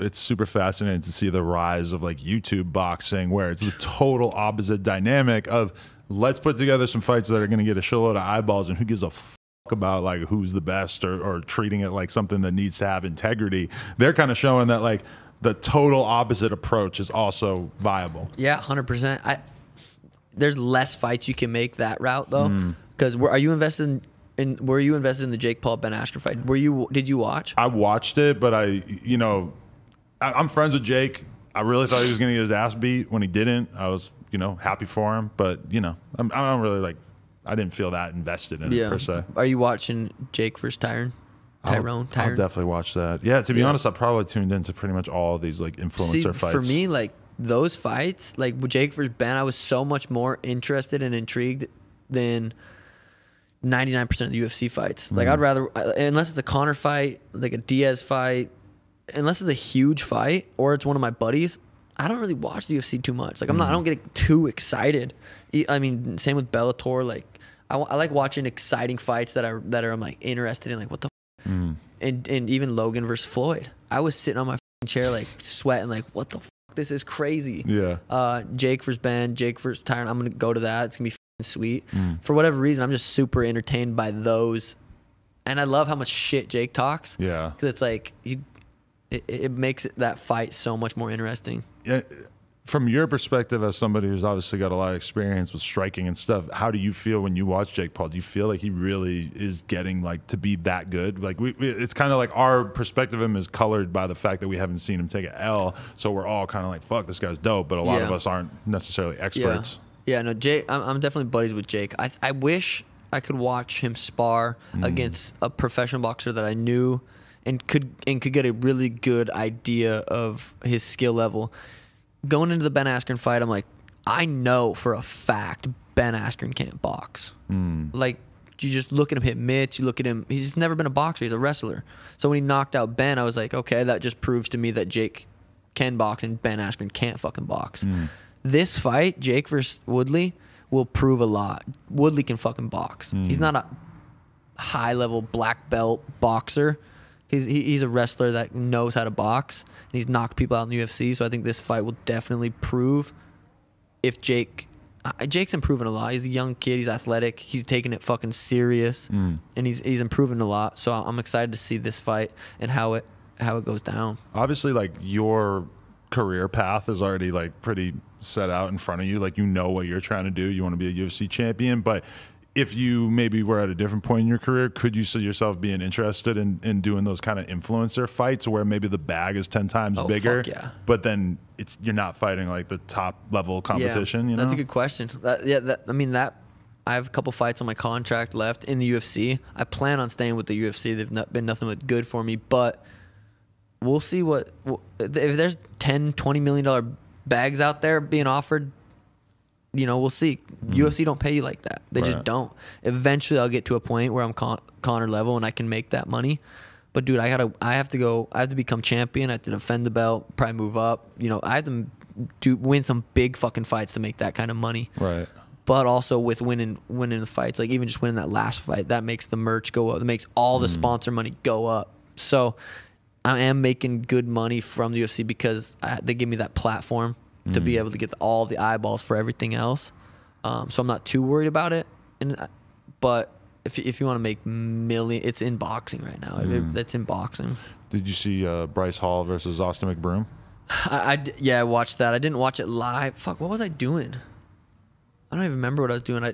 it's super fascinating to see the rise of like YouTube boxing, where it's the total opposite dynamic of let's put together some fights that are going to get a shitload of eyeballs, and who gives a fuck about like who's the best, or treating it like something that needs to have integrity. They're kind of showing that like the total opposite approach is also viable. Yeah, 100%. There's less fights you can make that route though, because were you invested in the Jake Paul Ben Askren fight? Did you watch? I watched it, but I'm friends with Jake. I really thought he was going to get his ass beat. When he didn't, I was happy for him. But I don't really like. I didn't feel that invested in it per se. Are you watching Jake versus Tyrone? I'll definitely watch that. Yeah, to be honest, I probably tuned into pretty much all of these like influencer fights. For me, like those fights, like with Jake versus Ben, I was so much more interested and intrigued than 99% of the UFC fights. Like I'd rather, unless it's a Conor fight, like a Diaz fight, unless it's a huge fight or it's one of my buddies, I don't really watch the UFC too much. Like I don't get too excited. I mean, same with Bellator. Like I like watching exciting fights that I'm like interested in. Like what the and even Logan versus Floyd. I was sitting on my chair like sweating like what the this is crazy. Yeah. Jake versus Ben, Jake versus Tyron. I'm gonna go to that. It's gonna be sweet. For whatever reason, I'm just super entertained by those, and I love how much shit Jake talks. Yeah. Because it's like it makes that fight so much more interesting. Yeah. From your perspective, as somebody who's obviously got a lot of experience with striking and stuff, how do you feel when you watch Jake Paul? Do you feel like he really is getting like to be that good? Like it's kind of like our perspective of him is colored by the fact that we haven't seen him take an L, so we're all kind of like, "Fuck, this guy's dope," but a lot of us aren't necessarily experts. Yeah, no, Jake. I'm definitely buddies with Jake. I wish I could watch him spar against a professional boxer that I knew and could get a really good idea of his skill level. Going into the Ben Askren fight, I'm like, I know for a fact Ben Askren can't box. Like, you just look at him hit mitts, you look at him, he's never been a boxer, he's a wrestler. So when he knocked out Ben, I was like, okay, that just proves to me that Jake can box and Ben Askren can't fucking box. This fight, Jake versus Woodley, will prove a lot. Woodley can fucking box. He's not a high-level black belt boxer. He's a wrestler that knows how to box, and he's knocked people out in the UFC. So I think this fight will definitely prove if Jake's improving a lot. He's a young kid. He's athletic. He's taking it fucking serious, and he's improving a lot. So I'm excited to see this fight and how it goes down. Obviously, like your career path is already like pretty set out in front of you. Like what you're trying to do. You want to be a UFC champion, but if you maybe were at a different point in your career, could you see yourself being interested in doing those kind of influencer fights where maybe the bag is 10 times bigger, but then you're not fighting like the top level competition? Yeah, you know? That's a good question. I have a couple fights on my contract left in the UFC. I plan on staying with the UFC. They've been nothing but good for me, but we'll see if there's $10, $20 million bags out there being offered. We'll see. UFC don't pay you like that. They just don't. Eventually, I'll get to a point where I'm Conor level and I can make that money. But dude, I have to become champion. I have to defend the belt, probably move up. I have to win some big fucking fights to make that kind of money. Right. But also with winning the fights, like even just winning that last fight, that makes the merch go up. That makes all the sponsor money go up. So I am making good money from the UFC because they give me that platform to be able to get all the eyeballs for everything else. So I'm not too worried about it. But if you want to make million, it's in boxing right now. That's in boxing. Did you see Bryce Hall versus Austin McBroom? I watched that. I didn't watch it live. Fuck, what was I doing? I don't even remember what I was doing.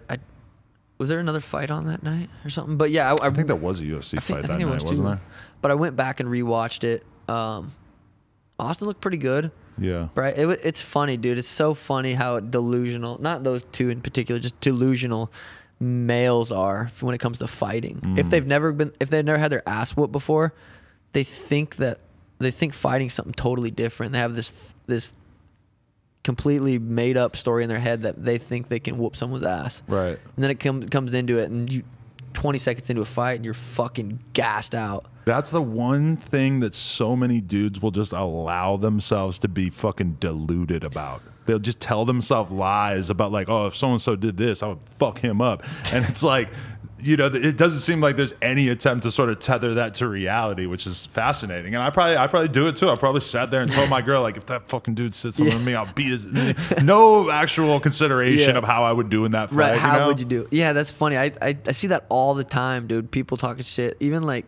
Was there another fight on that night or something? But yeah, I think there was a UFC fight that night, wasn't there? But I went back and rewatched it. Austin looked pretty good. Yeah. Right. It's funny, dude. It's so funny how delusional, not those two in particular, just delusional males are when it comes to fighting. If they've never had their ass whooped before, they think fighting something totally different. They have this completely made up story in their head that they think they can whoop someone's ass. Right. And then it comes into it, and 20 seconds into a fight, and you're fucking gassed out. That's the one thing that so many dudes will just allow themselves to be fucking deluded about. They'll just tell themselves lies about like, oh, if so-and-so did this, I would fuck him up. And it's like, you know, it doesn't seem like there's any attempt to sort of tether that to reality, which is fascinating. And I probably do it too. I probably sat there and told my girl, like, if that fucking dude sits on me, I'll beat his. No actual consideration of how I would do in that fight. Right? How you know? would you do? Yeah, that's funny. I see that all the time, dude. People talking shit. Even like,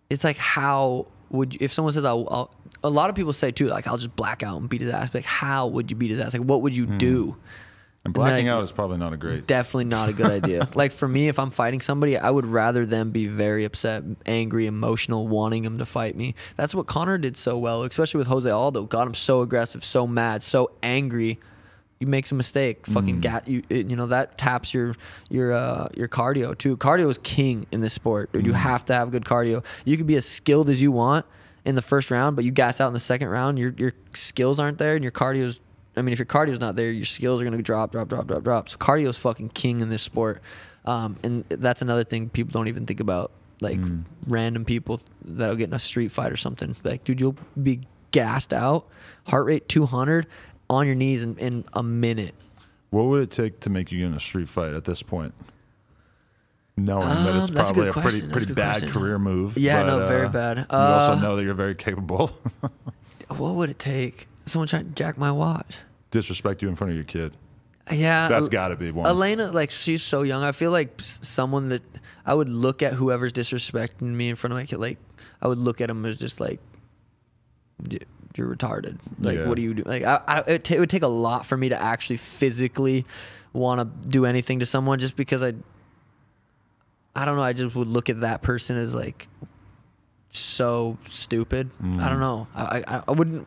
it's like, how would you, if someone says, I'll a lot of people say too, like, I'll just black out and beat his ass. Like, how would you beat his ass? Like, what would you do? And blacking out is probably not a great. Definitely not a good idea. Like, for me, if I'm fighting somebody, I would rather them be very upset, angry, emotional, wanting them to fight me. That's what Conor did so well, especially with Jose Aldo. Got him so aggressive, so mad, so angry. You make some mistake, fucking you know, that taps your cardio too. Cardio is king in this sport, dude. You have to have good cardio. You could be as skilled as you want in the first round, but you gas out in the second round, your skills aren't there, and your cardio's, I mean, if your cardio's not there, your skills are going to drop. So cardio is fucking king in this sport. And that's another thing people don't even think about. Like, random people that'll get in a street fight or something. Like, dude, you'll be gassed out, heart rate 200, on your knees in a minute. What would it take to make you get in a street fight at this point? Knowing that it's probably a pretty bad career move. Yeah, but, no, very bad. You also know that you're very capable. What would it take? Someone trying to jack my watch. Disrespect you in front of your kid. Yeah, that's got to be one. Elena, like, she's so young. I feel like someone that I would look at, whoever's disrespecting me in front of my kid, like, I would look at them as just like, you're retarded. Like, what do you do? Like, it would take a lot for me to actually physically want to do anything to someone, just because I don't know. I just would look at that person as like so stupid. I don't know. I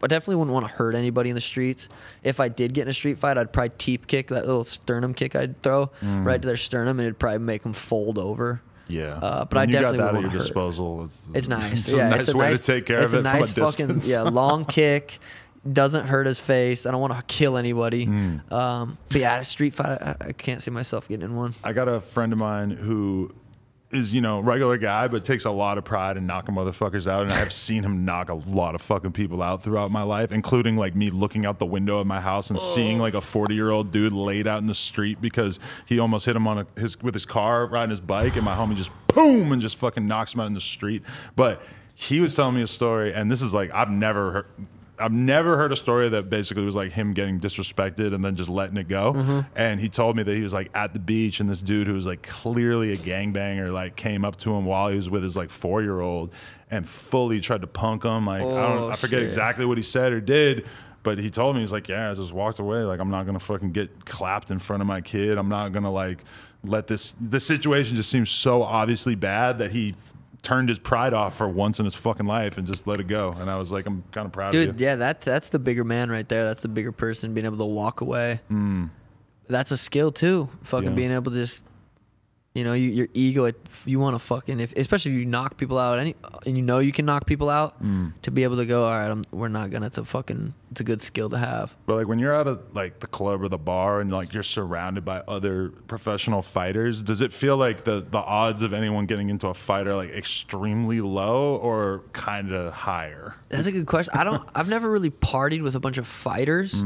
definitely wouldn't want to hurt anybody in the streets. If I did get in a street fight, I'd probably teep kick, that little sternum kick I'd throw right to their sternum, and it'd probably make them fold over. Yeah, but I definitely got that would at your hurt. disposal. It's nice. It's a nice way to take care of it. It's a nice from a fucking long kick. Doesn't hurt his face. I don't want to kill anybody. But yeah, at a street fight, I can't see myself getting in one. I got a friend of mine who is, you know, regular guy, but takes a lot of pride in knocking motherfuckers out. And I have seen him knock a lot of fucking people out throughout my life, including like me looking out the window of my house and seeing like a 40-year-old dude laid out in the street because he almost hit him on with his car riding his bike, and my homie just boom and just fucking knocks him out in the street. But he was telling me a story, and this is like, I've never heard a story that basically was like him getting disrespected and then just letting it go. And he told me that he was like at the beach, and this dude who was like clearly a gangbanger like came up to him while he was with his like 4-year-old and fully tried to punk him. Like, I forget exactly what he said or did, but he told me, he's like, yeah, I just walked away. Like, I'm not gonna fucking get clapped in front of my kid. I'm not gonna like let this situation just seems so obviously bad that he turned his pride off for once in his fucking life and just let it go. And I was like, I'm kind of proud of you. Dude, yeah, that's the bigger man right there. That's the bigger person, being able to walk away. That's a skill too. Fucking being able to just, you know, your ego, you want to fucking, especially if you knock people out, and you know you can knock people out, to be able to go, all right, we're not gonna, it's a good skill to have. But like when you're out of like the club or the bar and like you're surrounded by other professional fighters, does it feel like the odds of anyone getting into a fight are like extremely low or kind of higher? That's a good question. I've never really partied with a bunch of fighters.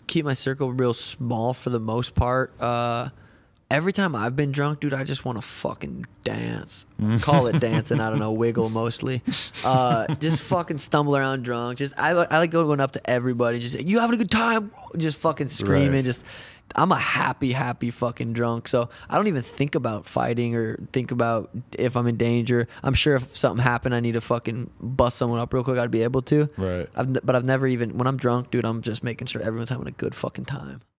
Keep my circle real small for the most part. Every time I've been drunk, dude, I just want to fucking dance. Call it dancing. I don't know, wiggle mostly. Just fucking stumble around drunk. I like going up to everybody. Just, you having a good time? Just fucking screaming. Right. Just, I'm a happy fucking drunk. So I don't even think about fighting or think about if I'm in danger. I'm sure if something happened, I need to fucking bust someone up real quick, I'd be able to. Right. But I've never even, when I'm drunk, dude, I'm just making sure everyone's having a good fucking time.